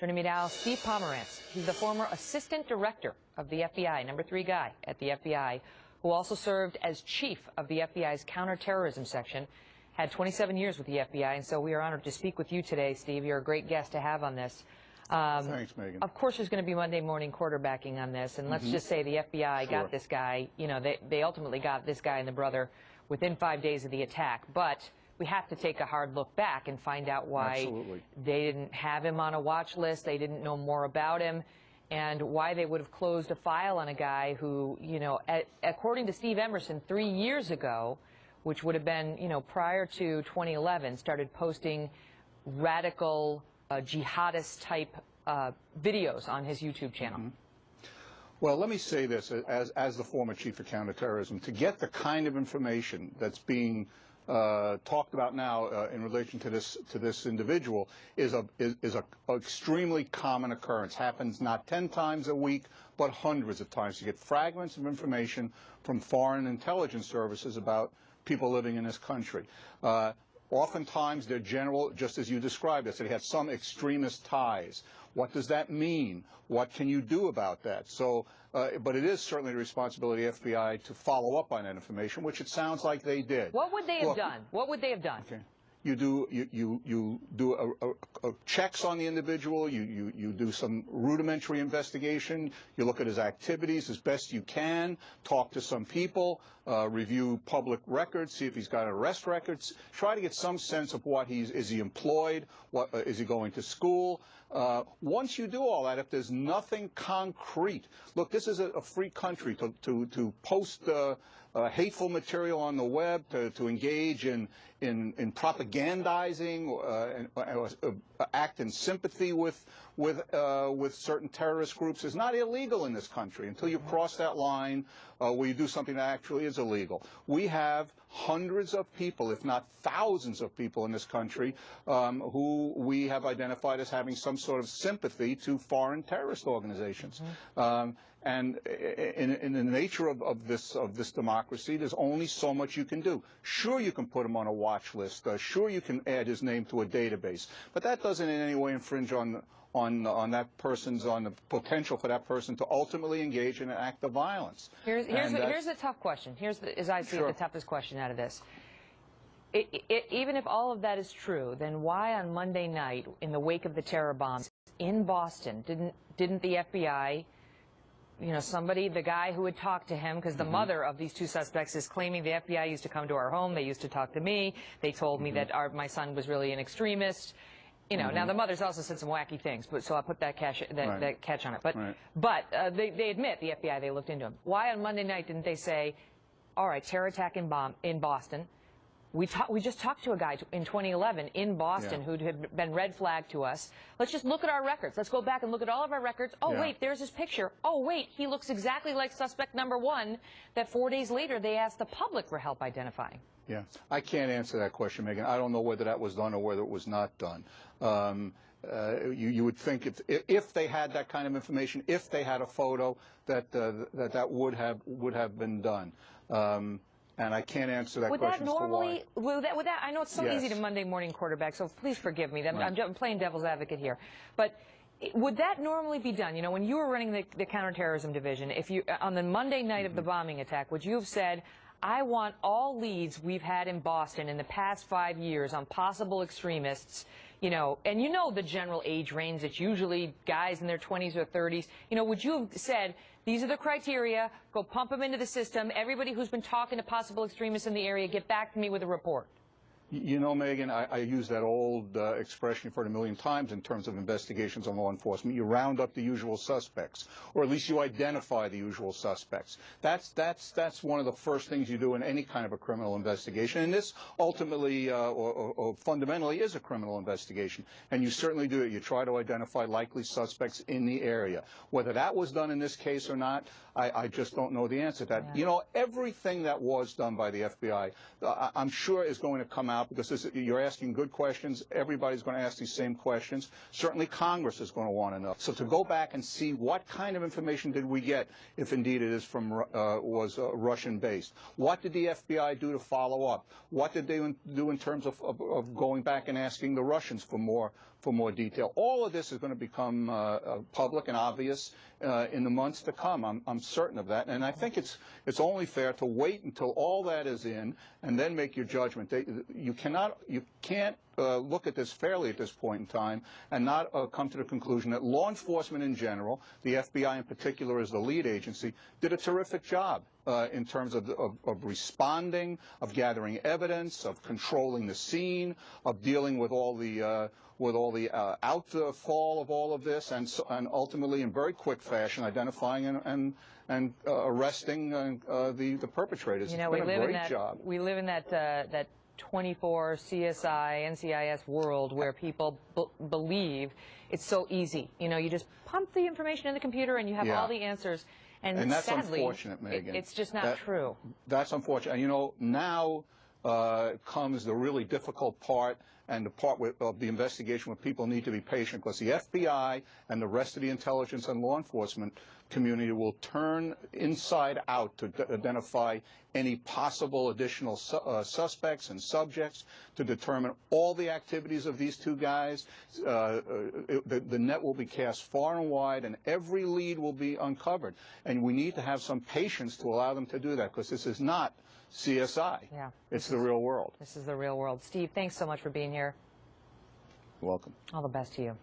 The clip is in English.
Joining me now, Steve Pomerantz. He's the former assistant director of the FBI, #3 guy at the FBI, who also served as chief of the FBI's counterterrorism section, had 27 years with the FBI, and so we are honored to speak with you today, Steve. You're a great guest to have on this. Thanks, Megan. Of course, there's going to be Monday morning quarterbacking on this, and let's just say the FBI got this guy, you know, they ultimately got this guy and the brother within 5 days of the attack, but we have to take a hard look back and find out why they didn't have him on a watch list, they didn't know more about him, and why they would have closed a file on a guy who, you know, according to Steve Emerson, 3 years ago, which would have been, you know, prior to 2011, started posting radical jihadist-type videos on his YouTube channel. Well, let me say this, as the former chief of counterterrorism, to get the kind of information that's being talked about now in relation to this individual is a extremely common occurrence. Happens not 10 times a week, but hundreds of times. You get fragments of information from foreign intelligence services about people living in this country. Oftentimes, they're general, just as you described it, so they have some extremist ties. What does that mean? What can you do about that? So, but it is certainly the responsibility of the FBI to follow up on that information, which it sounds like they did. What would they have done? What would they have done? Okay. You do checks on the individual. You do some rudimentary investigation. You look at his activities as best you can. Talk to some people. Review public records. See if he's got arrest records. Try to get some sense of what is he employed? What is he going to school? Once you do all that, if there's nothing concrete, look, this is a free country. To post hateful material on the web, to engage in propagandizing, and act in sympathy with certain terrorist groups is not illegal in this country until you cross that line where you do something that actually is illegal. We have hundreds of people, if not thousands of people in this country who we have identified as having some sort of sympathy to foreign terrorist organizations. And in the nature of this democracy, there's only so much you can do. Sure, you can put him on a watch list. Sure, you can add his name to a database, but that doesn't in any way infringe on the potential for that person to ultimately engage in an act of violence. Here's a tough question. As I see it, the toughest question out of this. Even if all of that is true, then why on Monday night, in the wake of the terror bombs in Boston, didn't the FBI, you know, the guy who had talked to him, because the mother of these two suspects is claiming the FBI used to come to our home, they used to talk to me, they told me that my son was really an extremist. You know, now the mother's also said some wacky things, but so I'll put that catch on it. But they admit, the FBI, they looked into him. Why on Monday night didn't they say, all right, terror attack in Boston? We just talked to a guy in 2011 in Boston who had been red flagged to us. Let's just look at our records. Let's go back and look at all of our records. Oh, wait, there's his picture. Oh, wait, he looks exactly like suspect #1 that 4 days later they asked the public for help identifying. Yeah, I can't answer that question, Megan. I don't know whether that was done or whether it was not done. You would think if they had that kind of information, if they had a photo, that would have been done. And I can't answer that question. Would that I know it's so easy to Monday morning quarterback, so please forgive me. I'm playing devil's advocate here. But would that normally be done? You know, when you were running the counterterrorism division, if you on the Monday night of the bombing attack, would you have said, I want all leads we've had in Boston in the past 5 years on possible extremists, you know, and you know the general age range, it's usually guys in their 20s or 30s. You know, would you have said, these are the criteria, go pump them into the system, everybody who's been talking to possible extremists in the area, get back to me with a report? You know, Megan, I use that old expression you've heard a million times in terms of investigations on law enforcement. You round up the usual suspects, or at least you identify the usual suspects. That's one of the first things you do in any kind of a criminal investigation. And this ultimately or fundamentally is a criminal investigation. And you certainly do it. You try to identify likely suspects in the area. Whether that was done in this case or not, I just don't know the answer to that. You know, everything that was done by the FBI, I'm sure is going to come out, because you're asking good questions. Everybody's going to ask these same questions. Certainly Congress is going to want to know. So to go back and see what kind of information did we get, if indeed it is from was Russian-based. What did the FBI do to follow up? What did they do in terms of going back and asking the Russians for for more detail. All of this is going to become public and obvious in the months to come. I'm certain of that, and I think it's only fair to wait until all that is in and then make your judgment. You can't look at this fairly at this point in time and not come to the conclusion that law enforcement in general, the FBI in particular as the lead agency, did a terrific job in terms of responding, of gathering evidence, of controlling the scene, of dealing with all the outfall of all of this, and ultimately in very quick fashion identifying and arresting the perpetrators. You know, it's been a great job. We live in that 24 CSI, NCIS world where people believe it's so easy. You know, you just pump the information in the computer and you have all the answers. And that's sadly, unfortunate, Megan. It's just not true. That's unfortunate. And, you know, now comes the really difficult part and the part of the investigation where people need to be patient, because the FBI and the rest of the intelligence and law enforcement community will turn inside out to identify any possible additional suspects and subjects, to determine all the activities of these two guys. The net will be cast far and wide, and every lead will be uncovered. And we need to have some patience to allow them to do that, because this is not CSI. Yeah, it's the real world. This is the real world. Steve, thanks so much for being here. You're welcome. All the best to you.